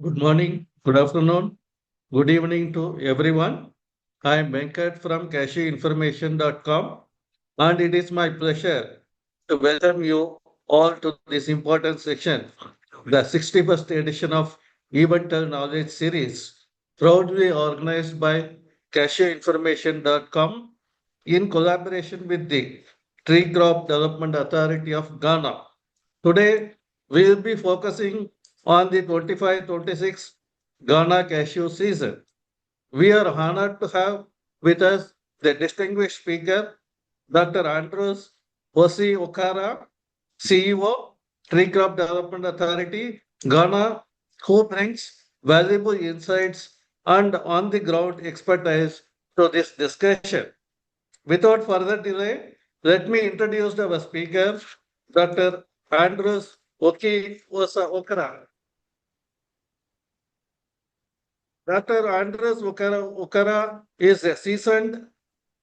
Good morning, good afternoon, good evening to everyone. I am Venkat from cashewinformation.com, and it is my pleasure to welcome you all to this important section, the 61st edition of Eventell Knowledge Series, proudly organized by cashewinformation.com in collaboration with the Tree Crop Development Authority of Ghana. Today, we will be focusing on the 25-26 Ghana Cashew season. We are honored to have with us the distinguished speaker, Dr. Andrews Osi Okara, CEO, Tree Crop Development Authority, Ghana, who brings valuable insights and on the ground expertise to this discussion. Without further delay, let me introduce our speaker, Dr. Andrews Okara. Dr. Andres Ukara is a seasoned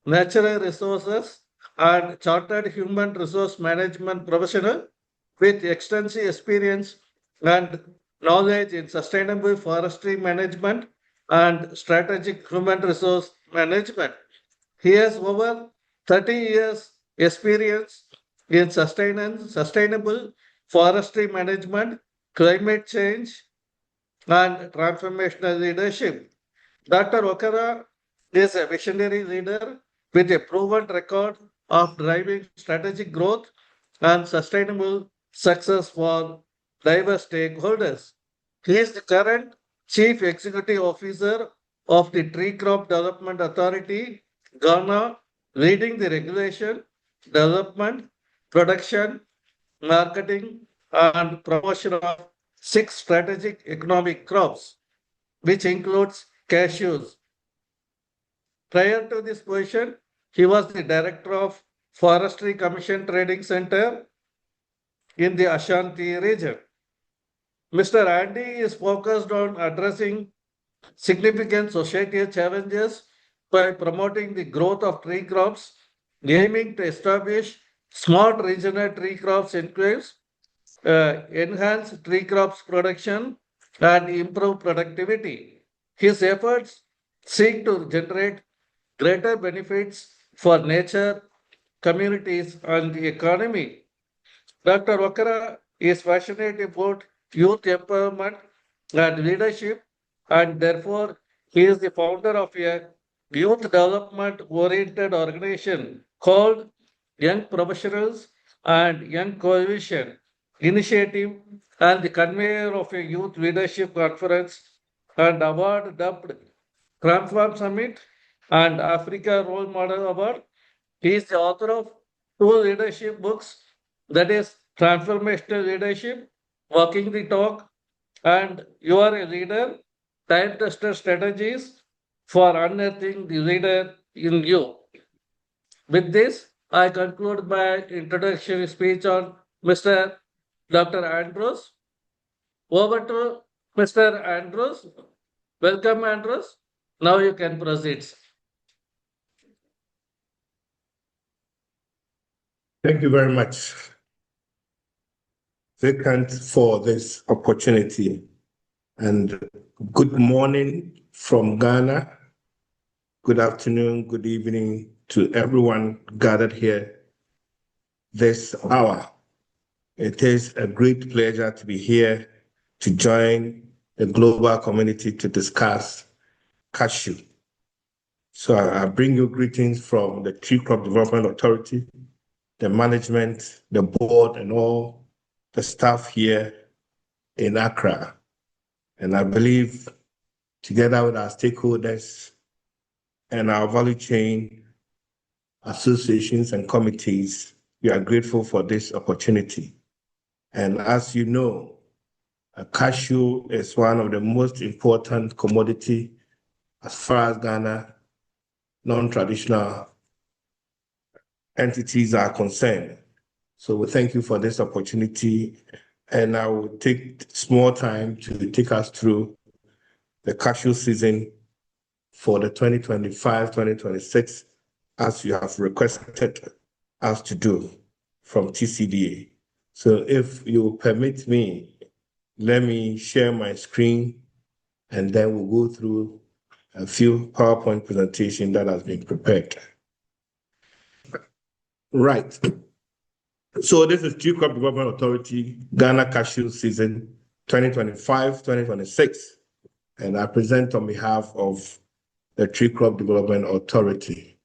natural resources and chartered human resource management professional with extensive experience and knowledge in sustainable forestry management and strategic human resource management. He has over 30 years experience in sustainable forestry management, climate change, and transformational leadership. Dr. Okara is a visionary leader with a proven record of driving strategic growth and sustainable success for diverse stakeholders. He is the current Chief Executive Officer of the Tree Crop Development Authority, Ghana, leading the regulation, development, production, marketing, and promotion of six strategic economic crops, which includes cashews. Prior to this position, he was the director of Forestry Commission Trading Center in the Ashanti region. Mr. Andy is focused on addressing significant societal challenges by promoting the growth of tree crops, aiming to establish smart regional tree crops enclaves, enhance tree crops production, and improve productivity. His efforts seek to generate greater benefits for nature, communities, and the economy. Dr. Wakara is passionate about youth empowerment and leadership, and therefore he is the founder of a youth development oriented organization called Young Professionals and Young Coalition Initiative, and the convener of a youth leadership conference and award dubbed Transform Summit and Africa Role Model Award. He is the author of two leadership books, that is Transformational Leadership, Walking the Talk, and You Are a Leader, Time Tested Strategies for Unearthing the Leader in You. With this, I conclude my introductory speech on Mr. Dr. Andrews. Over to Mr. Andrews. Welcome, Andrews. Now you can proceed. Thank you very much, Vikant, for this opportunity. And good morning from Ghana. Good afternoon, good evening to everyone gathered here this hour. It is a great pleasure to be here to join the global community to discuss cashew. So I bring you greetings from the Tree Crop Development Authority, the management, the board, and all the staff here in Accra. And I believe together with our stakeholders and our value chain associations and committees, we are grateful for this opportunity. And as you know, cashew is one of the most important commodity as far as Ghana non-traditional entities are concerned. So we thank you for this opportunity, and I will take small time to take us through the cashew season for the 2025-2026, as you have requested us to do from TCDA. So if you permit me, let me share my screen and then we'll go through a few PowerPoint presentation that has been prepared. Right. So this is Tree Crop Development Authority, Ghana Cashew season 2025-2026. And I present on behalf of the Tree Crop Development Authority.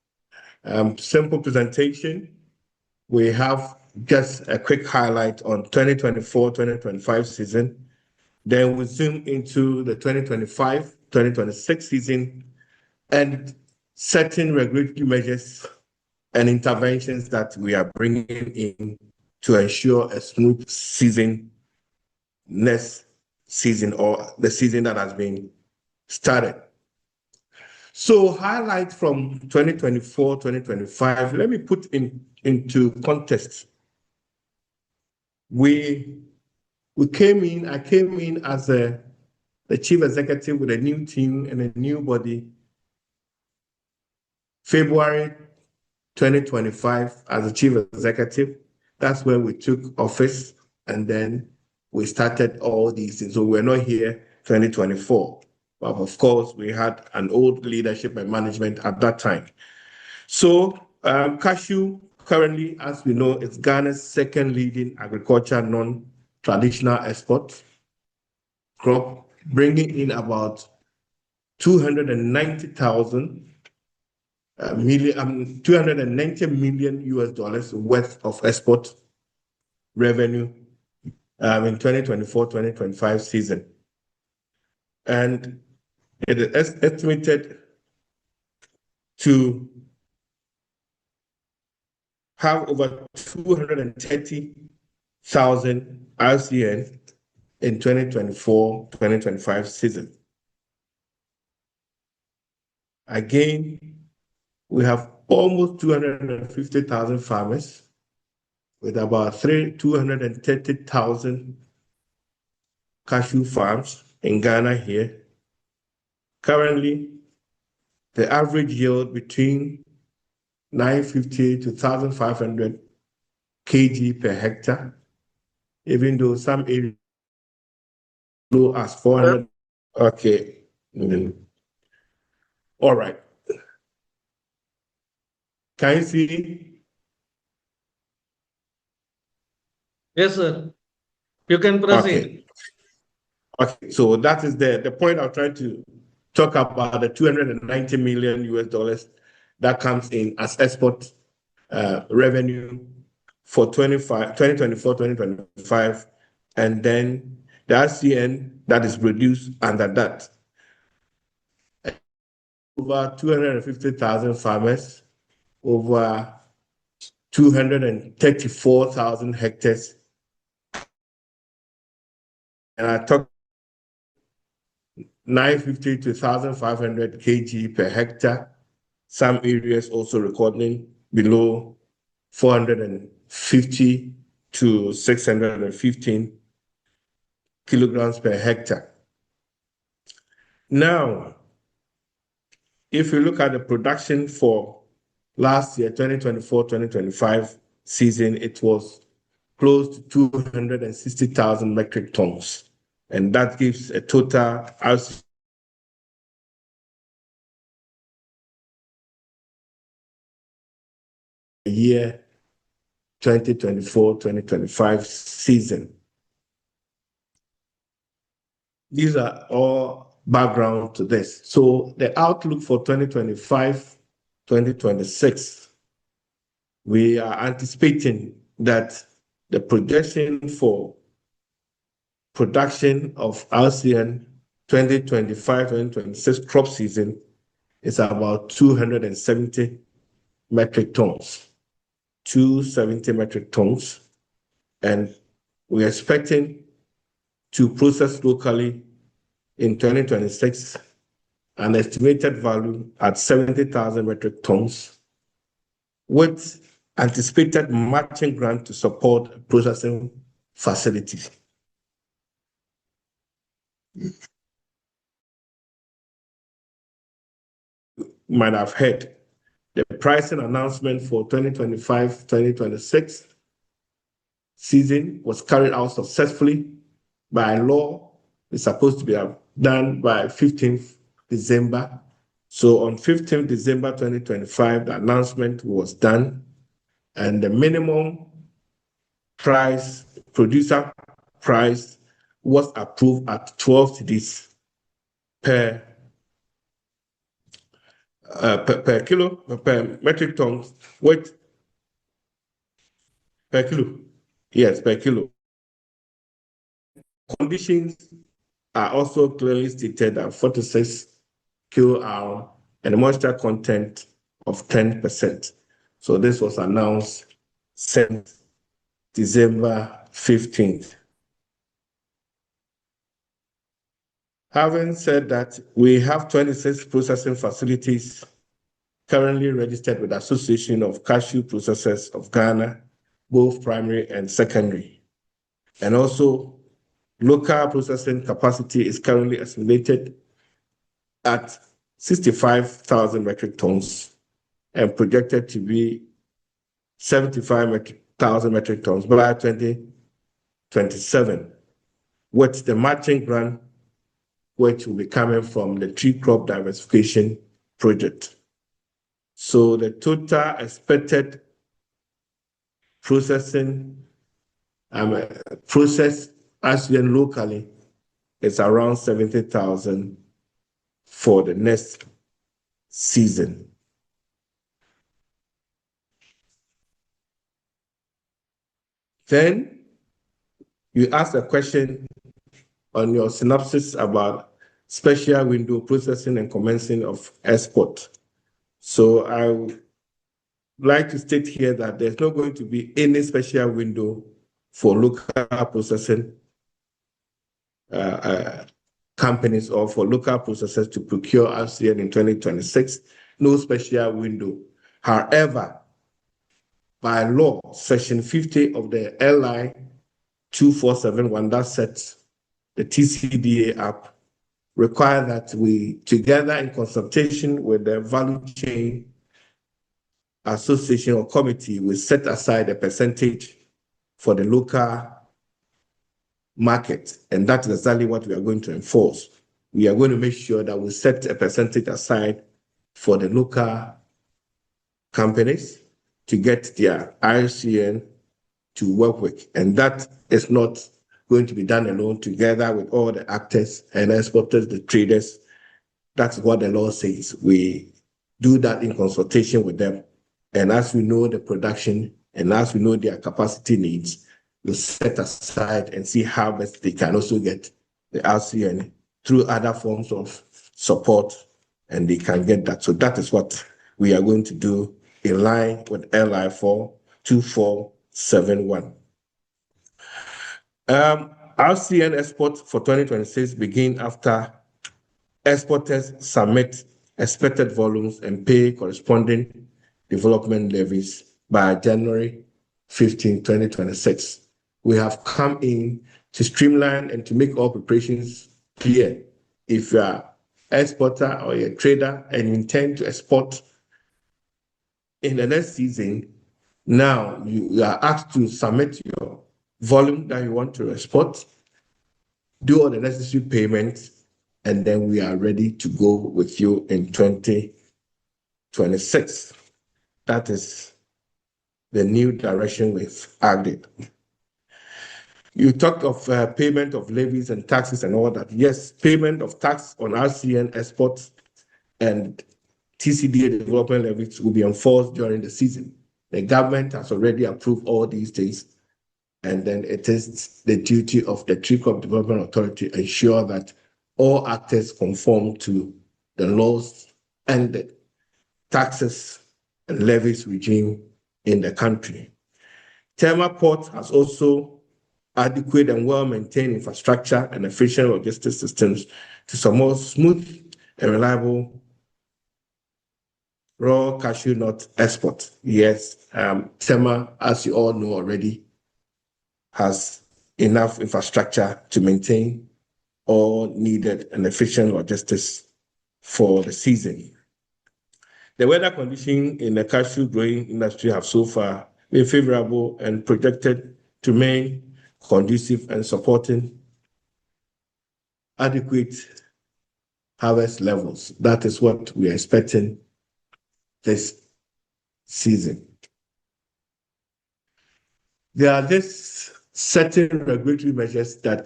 Simple presentation. We have just a quick highlight on 2024-2025 season. Then we zoom into the 2025-2026 season and certain regulatory measures and interventions that we are bringing in to ensure a smooth season next season or the season that has been started. So highlight from 2024, 2025, let me put into context. I came in as the chief executive with a new team and a new body, February 2025 as a chief executive. That's when we took office, and then we started all these things. So we're not here 2024. But of course, we had an old leadership and management at that time. So cashew currently, as we know, is Ghana's second leading agriculture non-traditional export crop, bringing in about 290 million US dollars worth of export revenue in 2024-2025 season. And it is estimated to have over 230,000 RCN in 2024-2025 season. Again, we have almost 250,000 farmers with about 230,000 cashew farms in Ghana here. Currently, the average yield between 950 to 1,500 kg per hectare, even though some areas low as 400. Okay. All right. Can you see? Yes, sir. You can proceed. Okay. So that is the point I'm trying to talk about, the 290 million US dollars that comes in as export revenue for 2024-2025, and then the RCN that is produced under that. Over 250,000 farmers, over 234,000 hectares. And I talk 950 to 1,500 kg per hectare. Some areas also recording below 450 to 615 kilograms per hectare. Now, if you look at the production for last year, 2024-2025 season, it was close to 260,000 metric tons. And that gives a total year 2024-2025 season. These are all background to this. So the outlook for 2025-2026, we are anticipating that the projection for production of RCN 2025-2026 crop season is about 270 metric tons. 270 metric tons. And we're expecting to process locally in 2026 an estimated value at 70,000 metric tons, with anticipated matching grant to support processing facilities. You might have heard the pricing announcement for 2025-2026 season was carried out successfully. By law, it's supposed to be done by 15th December. So on 15th December 2025, the announcement was done, and the minimum price, producer price, was approved at 12 cedis per kilo, per metric ton weight, per kilo. Yes, per kilo. Conditions are also clearly stated at 46 kilo and a moisture content of 10%. So this was announced since December 15th. Having said that, we have 26 processing facilities currently registered with the Association of Cashew Processors of Ghana, both primary and secondary. And also, local processing capacity is currently estimated at 65,000 metric tons and projected to be 75,000 metric tons by 2027, with the matching grant which will be coming from the tree crop diversification project. So the total expected processed as locally is around 70,000 for the next season. Then you asked a question on your synopsis about special window processing and commencing of export. So I would like to state here that there's not going to be any special window for local processing companies or for local processors to procure RCN in 2026. No special window. However, by law, Section 50 of the LI 2471 that sets the TCDA up require that we, together in consultation with the value chain association or committee, we set aside a percentage for the local market. And that is exactly what we are going to enforce. We are going to make sure that we set a percentage aside for the local companies to get their ICN to work with. And that is not going to be done alone, together with all the actors and exporters, the traders. That's what the law says. We do that in consultation with them. And as we know the production and as we know their capacity needs, we set aside and see how best they can also get the RCN through other forms of support, and they can get that. So that is what we are going to do in line with LI 2471. RCN export for 2026 begin after exporters submit expected volumes and pay corresponding development levies by January 15, 2026. We have come in to streamline and to make all preparations clear. If you are an exporter or a trader and you intend to export in the next season, now you are asked to submit your volume that you want to export, do all the necessary payments, and then we are ready to go with you in 2026. That is the new direction we've added. You talked of payment of levies and taxes and all that. Yes, payment of tax on RCN exports and TCDA development levies will be enforced during the season. The government has already approved all these things, and then it is the duty of the Tree Crop Development Authority to ensure that all actors conform to the laws and the taxes and levies regime in the country. Tema Port has also adequate and well-maintained infrastructure and efficient logistics systems to support smooth and reliable raw cashew nut export. Yes, Tema, as you all know already, has enough infrastructure to maintain all needed and efficient logistics for the season. The weather conditions in the cashew growing industry have so far been favorable and projected to remain conducive and supporting adequate harvest levels. That is what we are expecting this season. There are these certain regulatory measures that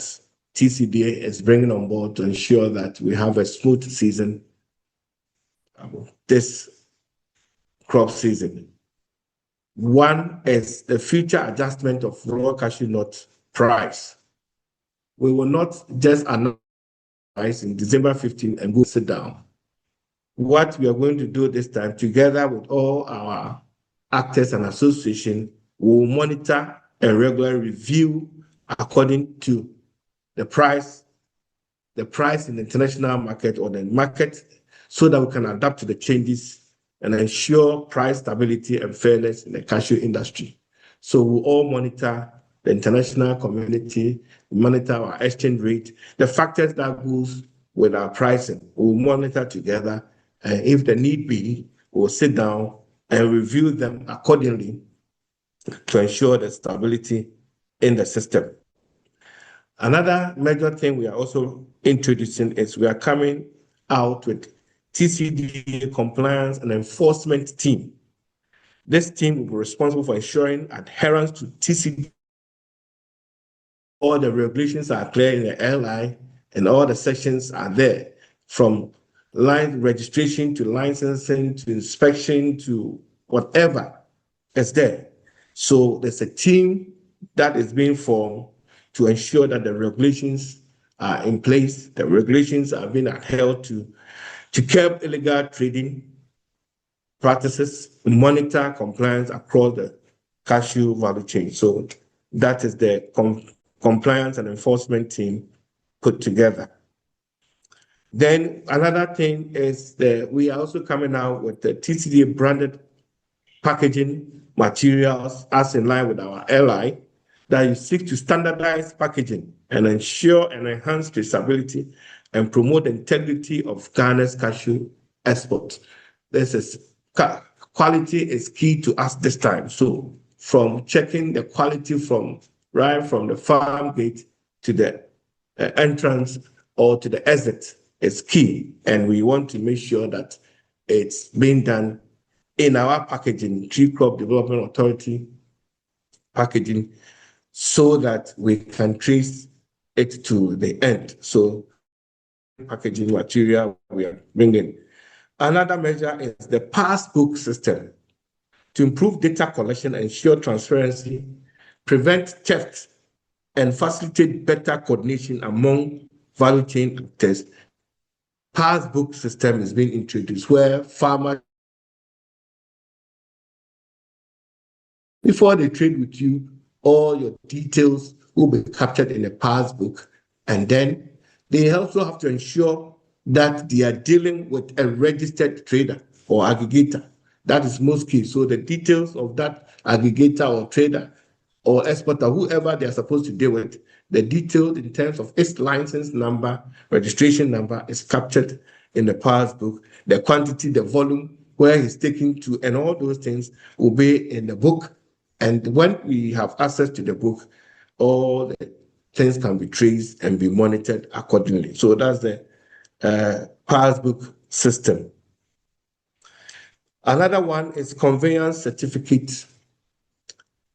TCDA is bringing on board to ensure that we have a smooth season this crop season. One is the future adjustment of raw cashew nut price. We will not just announce price in December 15 and go sit down. What we are going to do this time, together with all our actors and association, we will monitor and regularly review according to the price in the international market or the market, so that we can adapt to the changes and ensure price stability and fairness in the cashew industry. So we'll all monitor the international community, monitor our exchange rate, the factors that goes with our pricing. We'll monitor together, and if the need be, we'll sit down and review them accordingly to ensure the stability in the system. Another major thing we are also introducing is we are coming out with TCDA compliance and enforcement team. This team will be responsible for ensuring adherence to TCDA. All the regulations are clear in the LI, and all the sections are there, from line registration to licensing to inspection to whatever is there. So there's a team that is being formed to ensure that the regulations are in place, the regulations are being adhered to curb illegal trading practices, monitor compliance across the cashew value chain. So that is the compliance and enforcement team put together. Then another thing is that we are also coming out with the TCDA branded packaging materials as in line with our LI, that you seek to standardize packaging and ensure and enhance traceability and promote the integrity of Ghana's cashew export. This is quality is key to us this time. So from checking the quality from the farm gate to the entrance or to the exit is key, and we want to make sure that it's being done in our packaging, Tree Crop Development Authority packaging, so that we can trace it to the end. So packaging material we are bringing. Another measure is the passbook system to improve data collection, ensure transparency, prevent theft, and facilitate better coordination among value chain actors. Passbook system is being introduced where farmers, before they trade with you, all your details will be captured in a passbook, and then they also have to ensure that they are dealing with a registered trader or aggregator. That is most key. So the details of that aggregator or trader or exporter, whoever they are supposed to deal with, the details in terms of its license number, registration number is captured in the passbook. The quantity, the volume, where he's taking to, and all those things will be in the book. And when we have access to the book, all the things can be traced and be monitored accordingly. So that's the passbook system. Another one is conveyance certificate,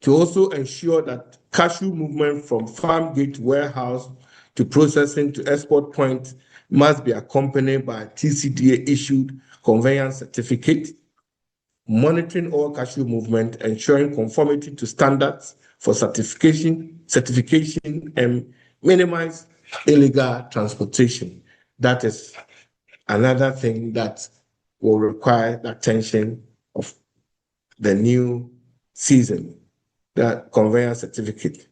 to also ensure that cashew movement from farm gate warehouse to processing to export point must be accompanied by a TCDA issued conveyance certificate, monitoring all cashew movement, ensuring conformity to standards for certification, and minimize illegal transportation. That is another thing that will require the attention of the new season, the conveyance certificate.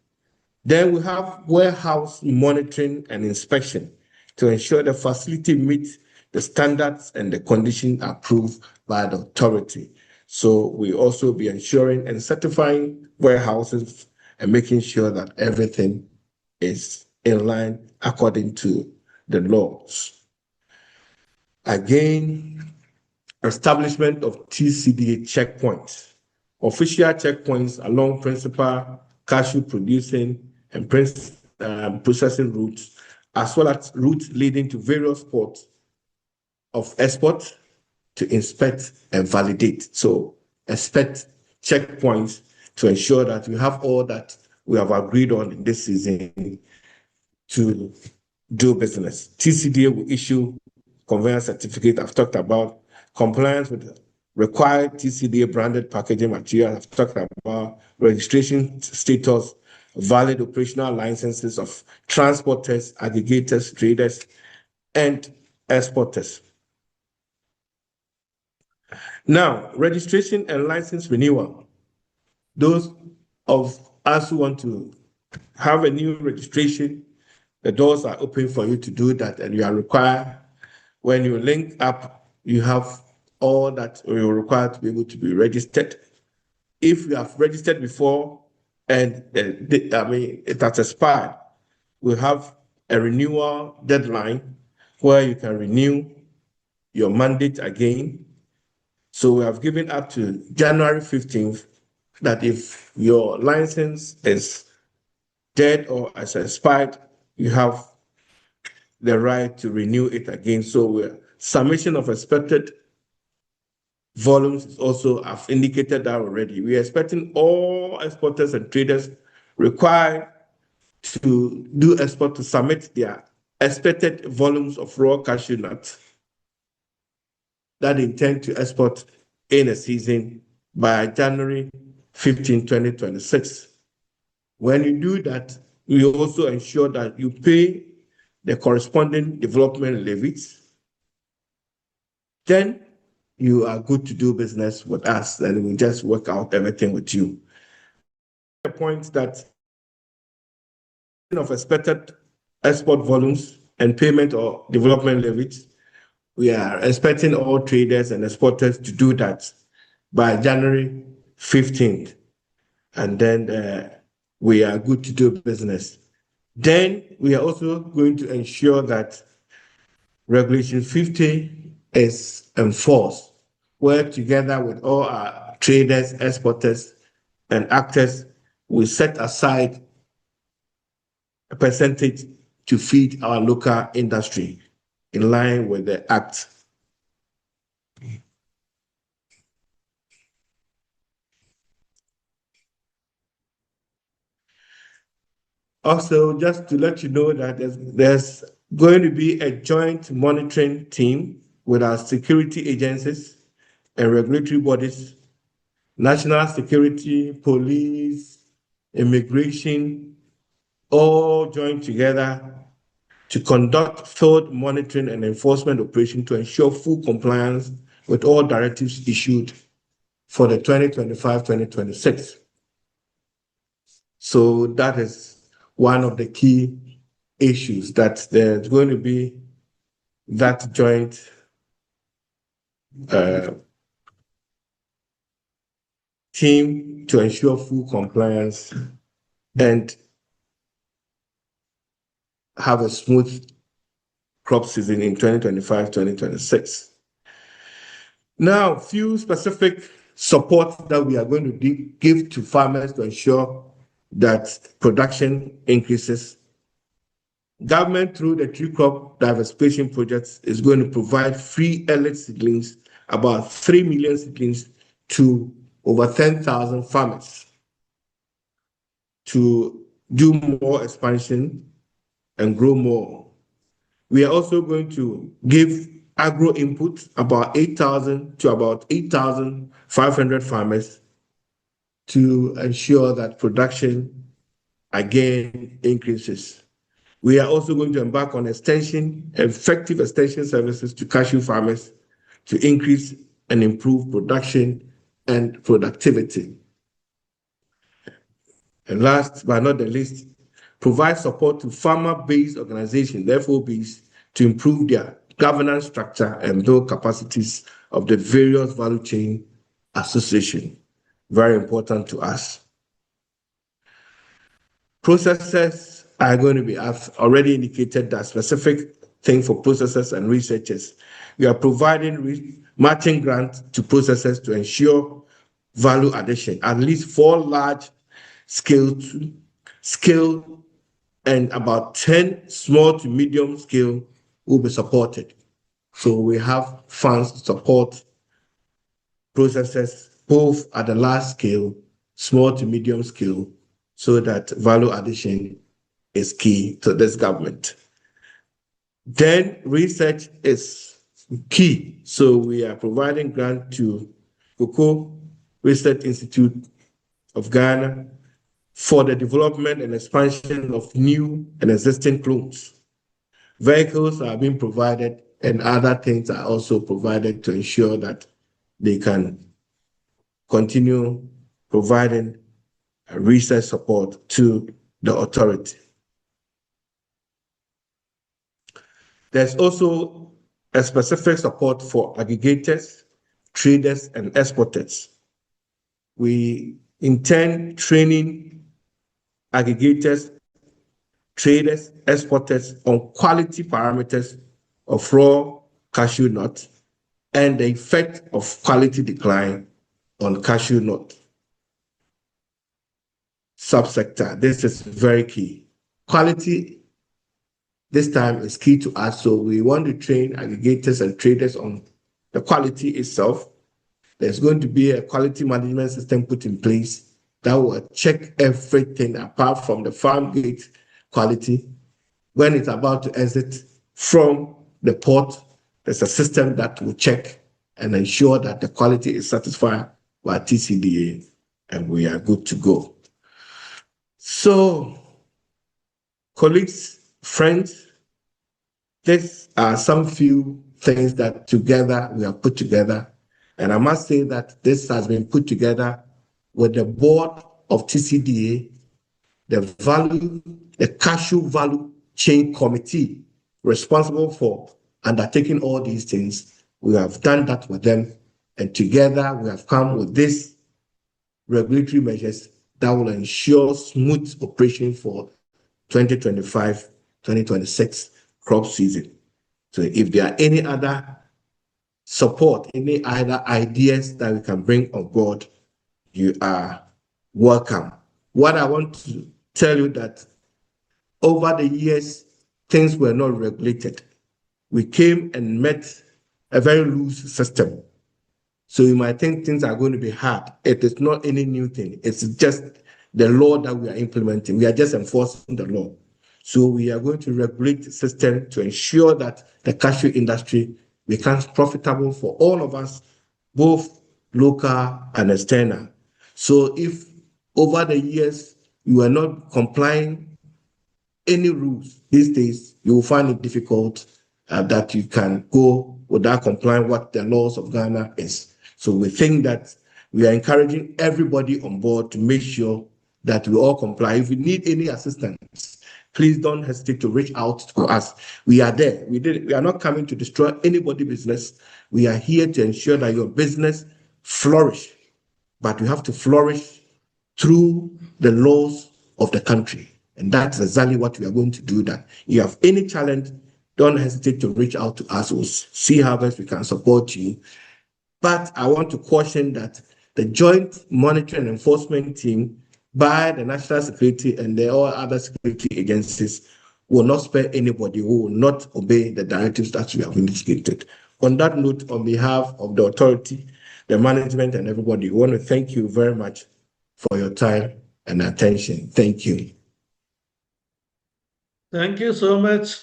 Then we have warehouse monitoring and inspection to ensure the facility meets the standards and the conditions approved by the authority. So we also be ensuring and certifying warehouses and making sure that everything is in line according to the laws. Again, establishment of TCDA checkpoints. Official checkpoints along principal cashew producing and processing routes as well as routes leading to various ports of export to inspect and validate. So expect checkpoints to ensure that we have all that we have agreed on in this season to do business. TCDA will issue conveyance certificate. I've talked about compliance with required TCDA branded packaging material. I've talked about registration status, valid operational licenses of transporters, aggregators, traders, and exporters. Now, registration and license renewal. Those of us who want to have a new registration, the doors are open for you to do that, and you are required, when you link up, you have all that you're required to be able to be registered. If you have registered before and it has expired, we have a renewal deadline where you can renew your mandate again. So we have given up to January 15th that if your license is dead or has expired, you have the right to renew it again. So submission of expected volumes is also, I've indicated that already. We are expecting all exporters and traders required to do export to submit their expected volumes of raw cashew nuts that they intend to export in a season by January 15, 2026. When you do that, we also ensure that you pay the corresponding development levies. Then you are good to do business with us, and we'll just work out everything with you. The point that of expected export volumes and payment or development levies, we are expecting all traders and exporters to do that by January 15th. And then we are good to do business. Then we are also going to ensure that Regulation 50 is enforced. Work together with all our traders, exporters, and actors. We set aside a percentage to feed our local industry in line with the Act. Also, just to let you know that there's going to be a joint monitoring team with our security agencies and regulatory bodies, national security, police, immigration, all joined together to conduct field monitoring and enforcement operation to ensure full compliance with all directives issued for the 2025-2026. So that is one of the key issues, that there's going to be that joint team to ensure full compliance and have a smooth crop season in 2025-2026. Now, few specific support that we are going to give to farmers to ensure that production increases. Government, through the tree crop diversification projects, is going to provide free early seedlings, about 3 million seedlings, to over 10,000 farmers to do more expansion and grow more. We are also going to give agro input about 8,000 to about 8,500 farmers to ensure that production again increases. We are also going to embark on effective extension services to cashew farmers to increase and improve production and productivity. And last but not the least, provide support to farmer-based organizations, the FOBs, to improve their governance structure and build capacities of the various value chain associations. Very important to us. Processors are going to be, I've already indicated that specific thing for processors and researchers. We are providing matching grants to processors to ensure value addition, at least 4 large scale and about 10 small to medium scale will be supported. So we have funds to support processes both at the large scale, small to medium scale, so that value addition is key to this government. Then research is key. So we are providing grant to Cocoa Research Institute of Ghana for the development and expansion of new and existing clones. Vehicles are being provided and other things are also provided to ensure that they can continue providing research support to the authority. There's also a specific support for aggregators, traders, and exporters. We intend training aggregators, traders, exporters on quality parameters of raw cashew nut and the effect of quality decline on cashew nut subsector. This is very key. Quality this time is key to us. So we want to train aggregators and traders on the quality itself. There's going to be a quality management system put in place that will check everything apart from the farm gate quality. When it's about to exit from the port, there's a system that will check and ensure that the quality is satisfied by TCDA, and we are good to go. So, colleagues, friends, these are some few things that together we have put together. And I must say that this has been put together with the board of TCDA, the cashew value chain committee responsible for undertaking all these things. We have done that with them. And together we have come with these regulatory measures that will ensure smooth operation for 2025-2026 crop season. So if there are any other support, any other ideas that we can bring on board, you are welcome. What I want to tell you that over the years, things were not regulated. We came and met a very loose system. So you might think things are going to be hard. It is not any new thing. It's just the law that we are implementing. We are just enforcing the law. So we are going to regulate the system to ensure that the cashew industry becomes profitable for all of us, both local and external. So if over the years you are not complying any rules these days, you will find it difficult that you can go without complying what the laws of Ghana is. So we think that we are encouraging everybody on board to make sure that we all comply. If you need any assistance, please don't hesitate to reach out to us. We are there. We are not coming to destroy anybody's business. We are here to ensure that your business flourish, but you have to flourish through the laws of the country. And that's exactly what we are going to do. That if you have any challenge, don't hesitate to reach out to us. We'll see how best we can support you. But I want to caution that the Joint Monitoring and Enforcement Team by the National Security and the all other security agencies will not spare anybody who will not obey the directives that we have indicated. On that note, on behalf of the authority, the management, and everybody, we want to thank you very much for your time and attention. Thank you. Thank you so much,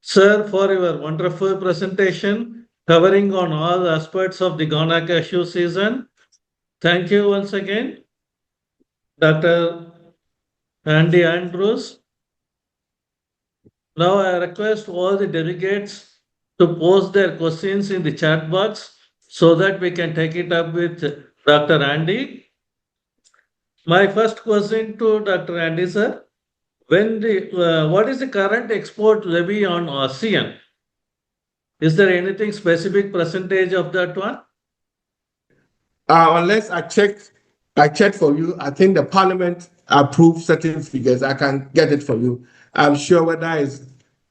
sir, for your wonderful presentation covering on all aspects of the Ghana cashew season. Thank you once again, Dr. Andy Andrews. Now I request all the delegates to post their questions in the chat box so that we can take it up with Dr. Andy. My first question to Dr. Andy, sir. What is the current export levy on ASEAN? Is there anything specific percentage of that one? Unless I checked for you. I think the Parliament approved certain figures. I can get it for you. I'm sure whether it's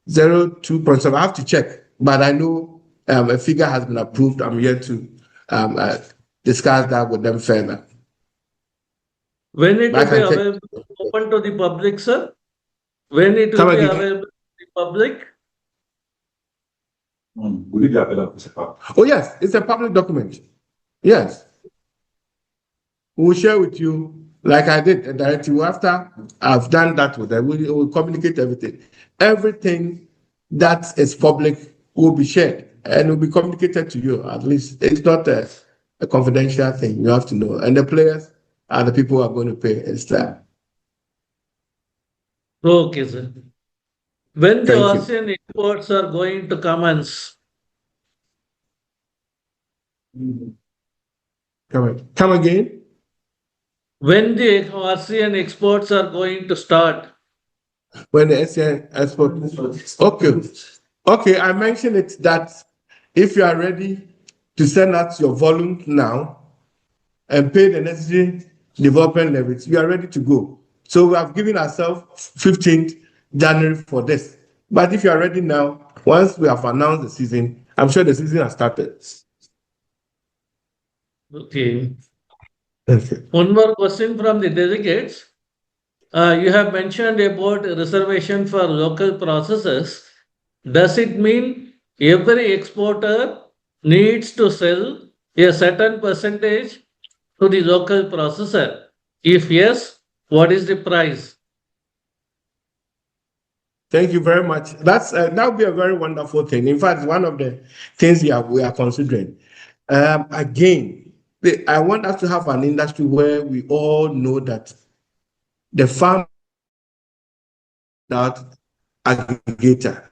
0.2%. I have to check, but I know a figure has been approved. I'm here to discuss that with them further. When it will be available, open to the public, sir? When it Come will be again. available to the public? Will it be available? Oh, yes, it's a public document. Yes. We'll share with you, like I did, a directive. After I've done that with them, we'll communicate everything. Everything that is public will be shared and will be communicated to you. At least it's not a confidential thing. You have to know. And the players are the people who are going to pay extra. Okay, sir. When the Thank you. ASEAN exports are going to commence? Come again. When the ASEAN exports are going to start? When the SCN export. Okay. Okay, I mentioned it that if you are ready to send out your volume now and pay the necessary development levies, you are ready to go. So we have given ourselves 15th January for this. But if you are ready now, once we have announced the season, I'm sure the season has started. Okay. Okay. One more question from the delegates. You have mentioned about reservation for local processes. Does it mean every exporter needs to sell a certain percentage to the local processor? If yes, what is the price? Thank you very much. That would be a very wonderful thing. In fact, one of the things we are considering. Again, I want us to have an industry where we all know that the farm without aggregator,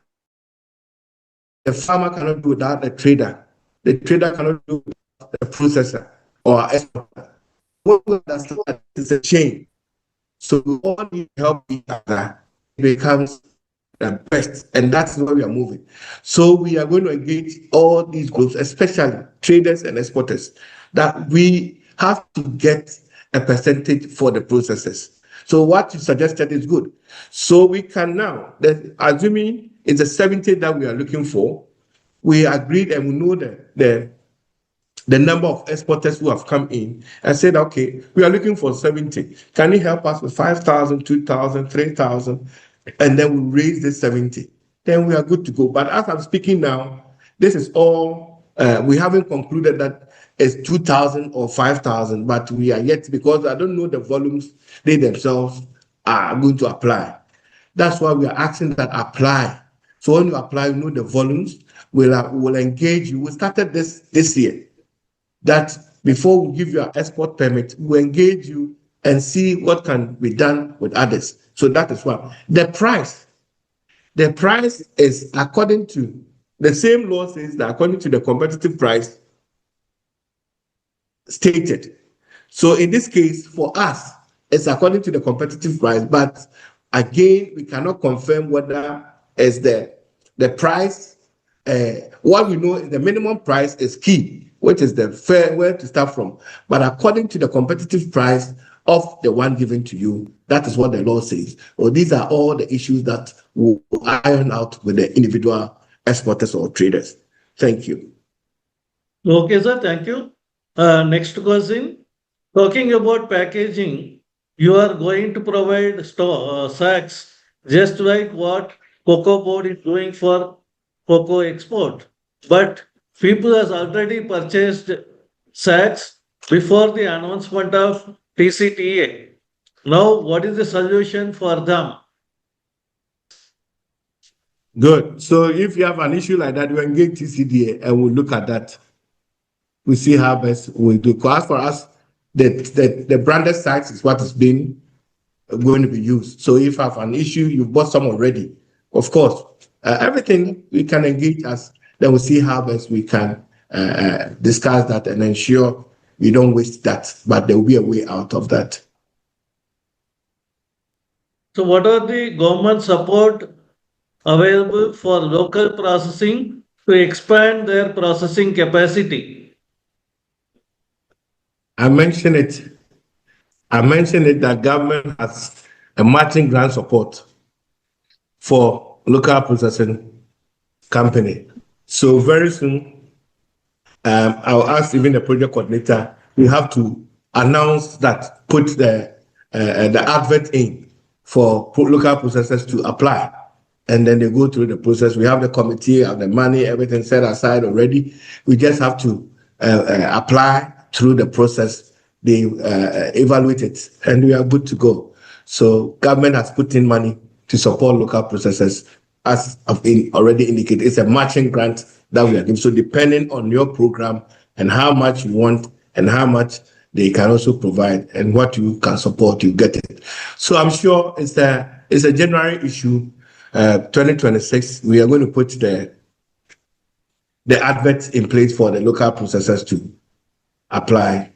the farmer cannot do without the trader cannot do without the processor or exporter. We understand that it's a chain, so we all need to help each other. It becomes the best, and that's where we are moving. So we are going to engage all these groups, especially traders and exporters, that we have to get a percentage for the processes. So what you suggested is good. So we can now, assuming it's a 70 that we are looking for, we agreed and we know the number of exporters who have come in and said, okay, we are looking for 70. Can you help us with 5,000, 2,000, 3,000? And then we raise the 70. Then we are good to go. But as I'm speaking now, this is all, we haven't concluded that it's 2,000 or 5,000, but we are yet, because I don't know the volumes they themselves are going to apply. That's why we are asking that apply. So when you apply, you know the volumes, we'll engage you. We started this year, that before we give you an export permit, we engage you and see what can be done with others. So that is one. The price is according to the same law says that according to the competitive price stated. So in this case, for us, it's according to the competitive price, but again, we cannot confirm whether it's the price. What we know is the minimum price is key, which is the fair where to start from. But according to the competitive price of the one given to you, that is what the law says. Well, these are all the issues that will iron out with the individual exporters or traders. Thank you. Okay, sir. Thank you. Next question. Talking about packaging, you are going to provide sacks just like what Cocoa Board is doing for cocoa export. But people has already purchased sacks before the announcement of TCTA. Now, what is the solution for them? Good. So if you have an issue like that, we engage TCDA and we'll look at that. We see how best we do. Because for us, the branded sites is what is being going to be used. So if you have an issue, you've bought some already. Of course, everything we can engage us. Then we'll see how best we can discuss that and ensure we don't waste that. But there will be a way out of that. So, what are the government support available for local processing to expand their processing capacity? I mentioned it. I mentioned it that government has a matching grant support for local processing company. So very soon, I'll ask even the project coordinator. We have to announce that, put the advert in for local processors to apply. And then they go through the process. We have the committee, have the money, everything set aside already. We just have to apply through the process. They evaluate it, and we are good to go. So government has put in money to support local processors, as I've already indicated. It's a matching grant that we are giving. So depending on your program and how much you want and how much they can also provide and what you can support, you get it. So I'm sure it's a January issue. 2026, we are going to put the adverts in place for the local processors to apply.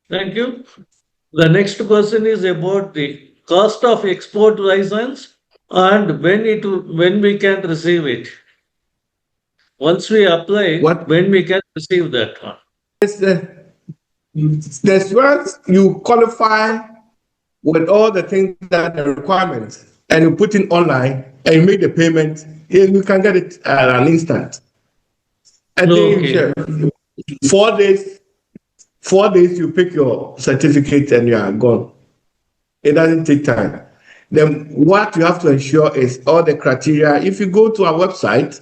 Thank you. The next question is about the cost of export license and when we can receive it. Once we apply, when we can receive that one. There's once you qualify with all the things that the requirements, and you put in online and you make the payment, you can get it at an instant. And then 4 days, 4 days you pick your certificate and you are gone. It doesn't take time. Then what you have to ensure is all the criteria. If you go to our website,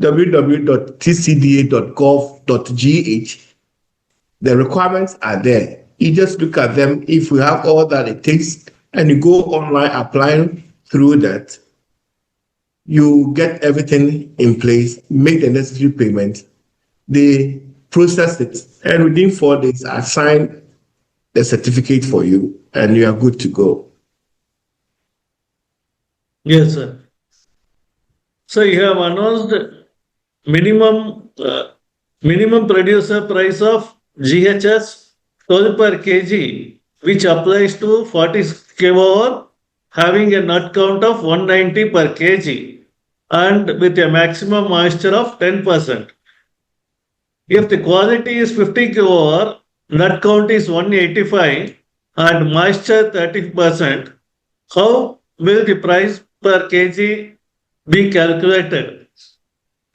www.tcda.gov.gh, the requirements are there. You just look at them. If we have all that it takes and you go online applying through that, you get everything in place, make the necessary payment, they process it, and within 4 days, assign the certificate for you, and you are good to go. Yes, sir. So you have announced minimum producer price of GHS 12 per kg, which applies to 40 kWh, having a nut count of 190 per kg and with a maximum moisture of 10%. If the quality is 50 kWh, nut count is 185 and moisture 30%, how will the price per kg be calculated?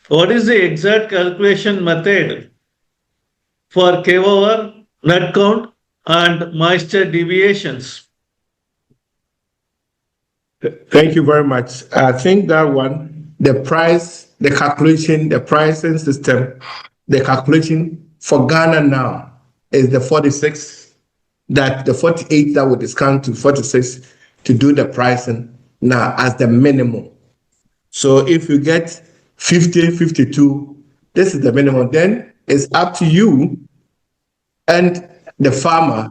What is the exact calculation method for kWh, nut count, and moisture deviations? Thank you very much. I think that one, the price, the calculation, the pricing system, the calculation for Ghana now is the 46, that the 48 that will discount to 46 to do the pricing now as the minimum. So if you get 50, 52, this is the minimum. Then it's up to you and the farmer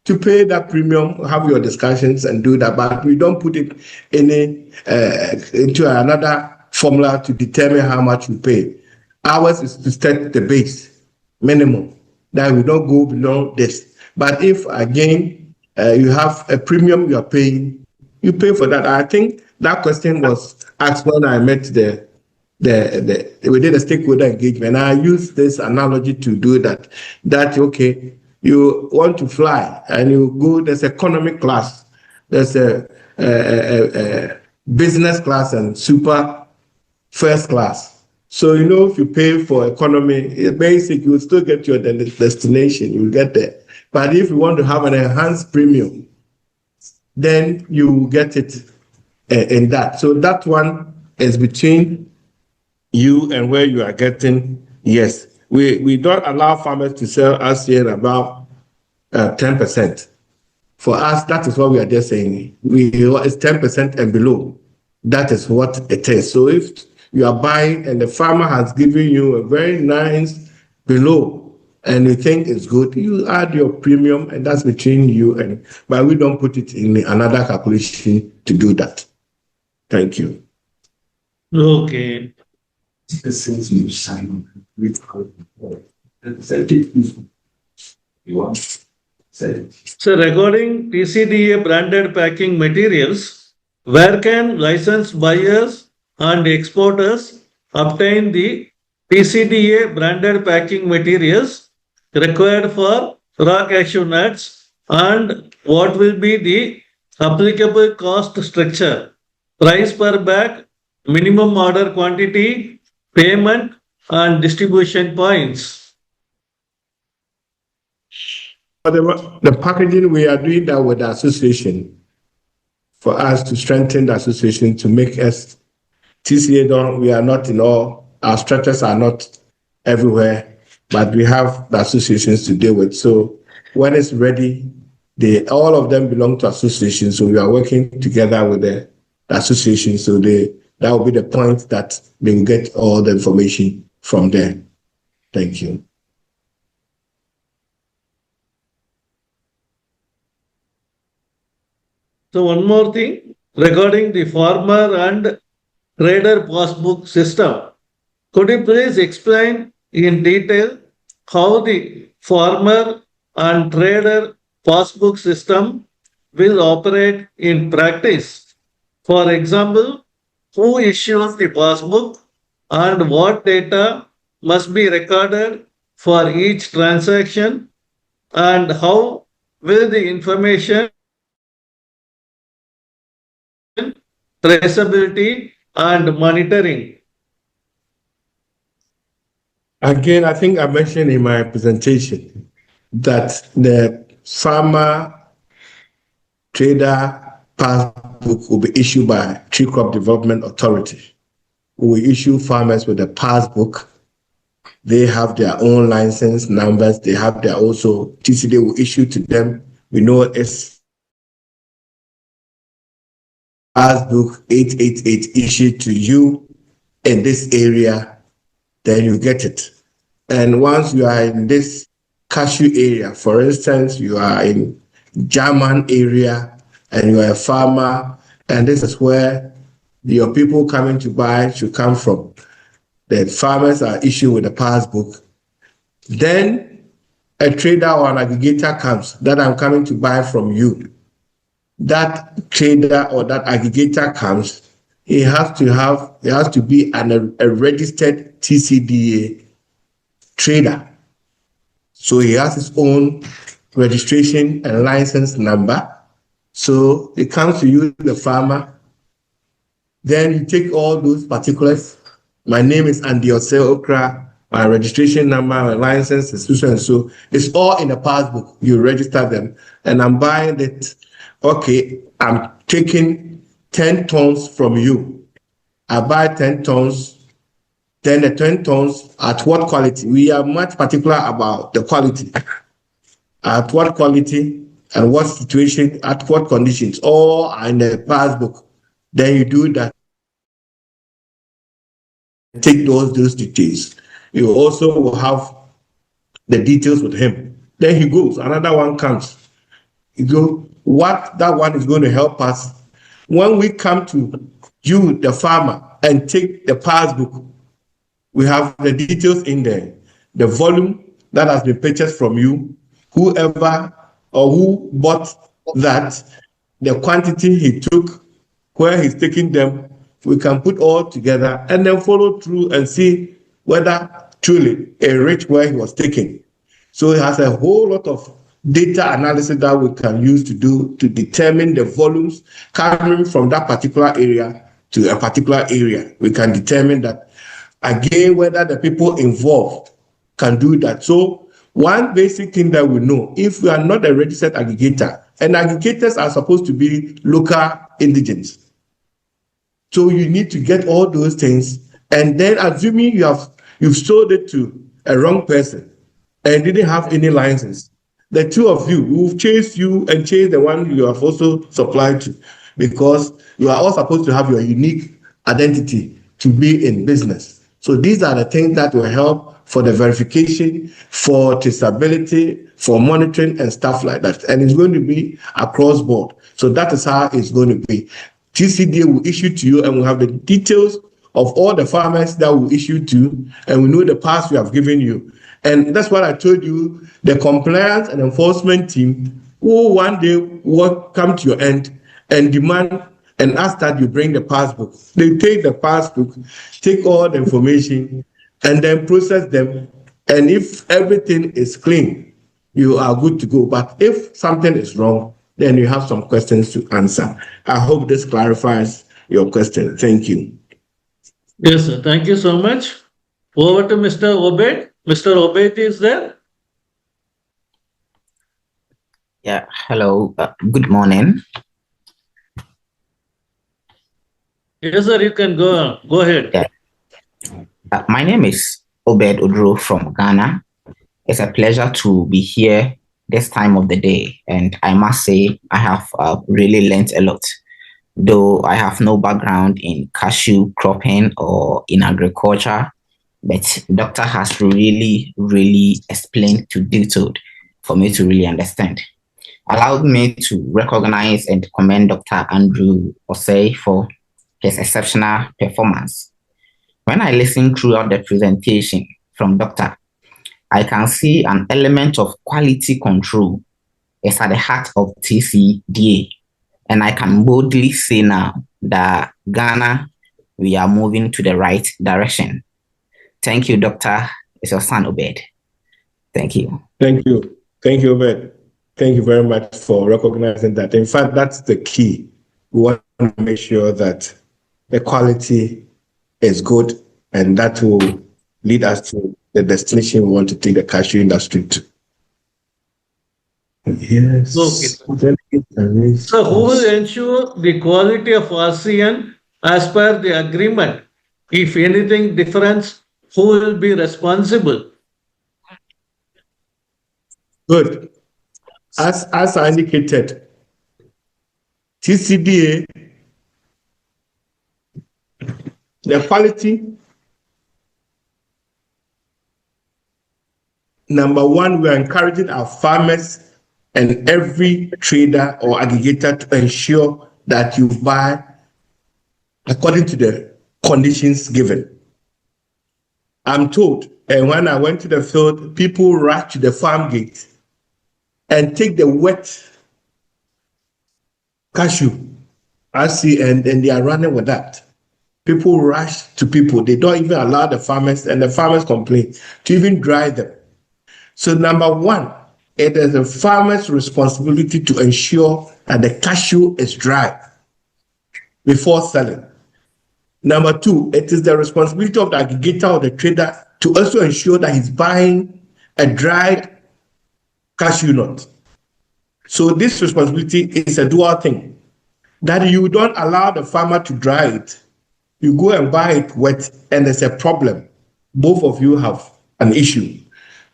to pay that premium, have your discussions and do that. But we don't put it into another formula to determine how much you pay. Ours is to set the base minimum, that we don't go below this. But if again you have a premium you are paying, you pay for that. I think that question was asked when I met we did a stakeholder engagement. I used this analogy to do that. That okay, you want to fly and you go, there's economic class, there's a business class and super first class. So, if you pay for economy, basic, you will still get your destination, you will get there. But if you want to have an enhanced premium, then you get it in that. So that one is between you and where you are getting. Yes, we don't allow farmers to sell us here about 10%. For us, that is what we are just saying. It's 10% and below. That is what it is. So if you are buying and the farmer has given you a very nice below and you think it's good, you add your premium, and that's between you and, but we don't put it in another calculation to do that. Thank you. Okay. So regarding TCDA branded packing materials, where can licensed buyers and exporters obtain the TCDA branded packing materials required for raw cashew nuts, and what will be the applicable cost structure, price per bag, minimum order quantity, payment, and distribution points? the packaging, we are doing that with the association for us to strengthen the association to make us TCA. We are not in all, our structures are not everywhere, but we have the associations to deal with. So when it's ready, all of them belong to associations. So we are working together with the association. So that will be the point that they will get all the information from there. Thank you. So one more thing regarding the farmer and trader passbook system. Could you please explain in detail how the farmer and trader passbook system will operate in practice? For example, who issues the passbook and what data must be recorded for each transaction, and how will the information traceability and monitoring? Again, I think I mentioned in my presentation that the farmer trader passbook will be issued by Tree Crop Development Authority. We will issue farmers with a passbook. They have their own license numbers. They have their also TCD will issue to them. We know it's passbook 888 issued to you in this area, then you get it. And once you are in this cashew area, for instance, you are in German area and you are a farmer, and this is where your people coming to buy should come from. The farmers are issued with a passbook. Then a trader or an aggregator comes that I'm coming to buy from you. That trader or that aggregator comes, he has to be a registered TCDA trader. So he has his own registration and license number. So it comes to you, the farmer. Then you take all those particulars. My name is Andy Osei Okra. My registration number, my license is so and so. It's all in the passbook. You register them. And I'm buying it. Okay, I'm taking 10 tons from you. I buy 10 tons. Then the 10 tons, at what quality? We are much particular about the quality. At what quality and what situation, at what conditions, all are in the passbook. Then you do that. Take those details. You also will have the details with him. Then he goes, another one comes. You go, what that one is going to help us when we come to you, the farmer, and take the passbook. We have the details in there, the volume that has been purchased from you, whoever or who bought that, the quantity he took, where he's taking them. We can put all together and then follow through and see whether truly a rate where he was taken. So it has a whole lot of data analysis that we can use to determine the volumes coming from that particular area to a particular area. We can determine that, again, whether the people involved can do that. So one basic thing that we know, if we are not a registered aggregator, and aggregators are supposed to be local indigents. So you need to get all those things, and then assuming you've sold it to a wrong person and didn't have any license, the two of you will chase you and chase the one you have also supplied to, because you are all supposed to have your unique identity to be in business. So these are the things that will help for the verification, for traceability, for monitoring and stuff like that. And it's going to be across board. So that is how it's going to be. TCDA will issue to you, and we'll have the details of all the farmers that will issue to, and we know the pass we have given you. And that's what I told you, the compliance and enforcement team will one day come to your end and demand and ask that you bring the passbook. They take the passbook, take all the information, and then process them. And if everything is clean, you are good to go. But if something is wrong, then you have some questions to answer. I hope this clarifies your question. Thank you. Yes, sir. Thank you so much. Over to Mr. Obed. Mr. Obed is there? Yeah, hello. Good morning. Yes, sir, you can go. Go ahead. Yeah. My name is Obed Odro from Ghana. It's a pleasure to be here this time of the day, and I must say I have really learned a lot. Though I have no background in cashew cropping or in agriculture, but Doctor has really explained to detailed for me to really understand. Allowed me to recognize and commend Dr. Andrew Osei for his exceptional performance. When I listen throughout the presentation from Doctor, I can see an element of quality control is at the heart of TCDA. And I can boldly say now that Ghana, we are moving to the right direction. Thank you, Doctor. It's your son, Obed. Thank you. Thank you. Thank you, Obed. Thank you very much for recognizing that. In fact, that's the key. We want to make sure that the quality is good, and that will lead us to the destination we want to take the cashew industry to. Yes. Okay. So who will ensure the quality of ASEAN as per the agreement? If anything difference, who will be responsible? Good. As I indicated, TCDA, the quality, number one, we're encouraging our farmers and every trader or aggregator to ensure that you buy according to the conditions given. I'm told, and when I went to the field, people rush to the farm gate and take the wet cashew, I see, and they are running with that. People rush to people. They don't even allow the farmers, and the farmers complain, to even dry them. So number one, it is the farmer's responsibility to ensure that the cashew is dry before selling. Number two, it is the responsibility of the aggregator or the trader to also ensure that he's buying a dried cashew nut. So this responsibility is a dual thing, that you don't allow the farmer to dry it. You go and buy it wet, and there's a problem. Both of you have an issue.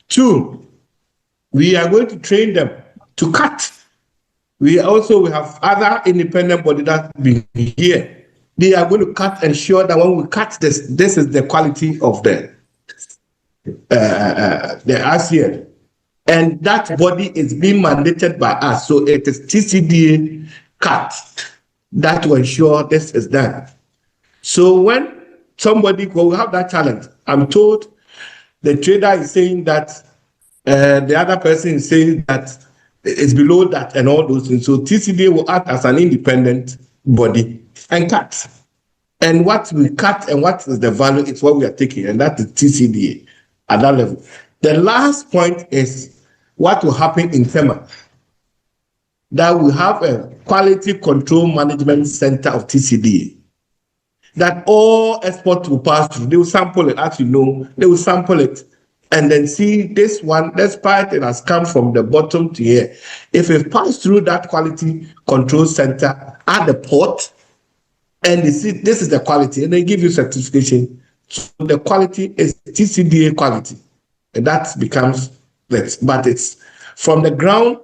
Two, we are going to train them to cut. We have other independent bodies that be here. They are going to cut, ensure that when we cut this is the quality of the ASEAN. And that body is being mandated by us. So it is TCDA cut that will ensure this is done. So when somebody will have that challenge, I'm told the trader is saying that the other person is saying that it's below that and all those things. So TCDA will act as an independent body and cut. And what we cut and what is the value is what we are taking, and that is TCDA at that level. The last point is what will happen in Tema. That we have a quality control management center of TCDA. That all exports will pass through. They will sample it, as you know, they will sample it and then see this one, despite it has come from the bottom to here. If it passed through that quality control center at the port, and they see this is the quality, and they give you certification. So the quality is TCDA quality, and that becomes that. But it's from the ground,